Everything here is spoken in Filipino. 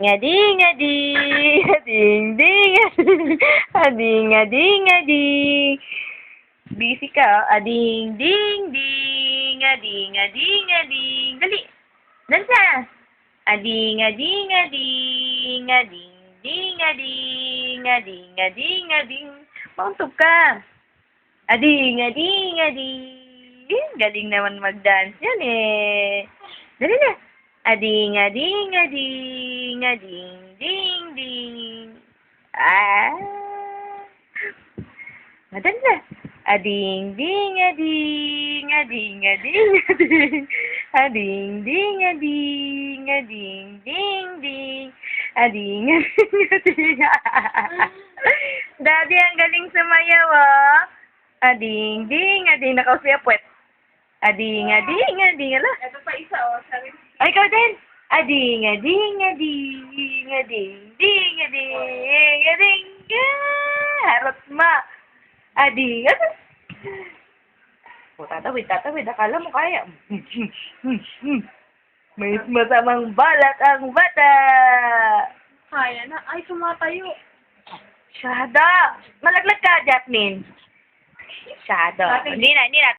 Ading, ading, ading, ding, ading, ading, ading. Busy ka, oh. Ading, ding, ding, ading, ading, ading. Dali. Dansa. Ading, ading, ading, ading, ding, ading, ading, ading, ading. Mauntog ka. Ading, ading, ading. Galing naman mag-dance yan eh. Dali na. Ading, ading, ading, ading, ding, ding. Ah. Madali na. Ading, ding, ading, ading, ading, ading. Ading, ding, ading, ading, ding, ding. Ading, ading, ading. Daddy, ang galing sumayaw, oh. Ading, ding, ading. Nakausya puwet. Ading, ading, ading. Ala. Ito pa isa, oh. Sabi, Ay, ikaw din. Ading, ading, ading, ading, ding, ading, ading. Harot ma. Ading, ading. O, tatawid. Akala mo kaya. May masamang balat ang bata. kaya na. Ay, sumatayo. Shada. Malaglag ka, Jasmine. Shada. Hindi na.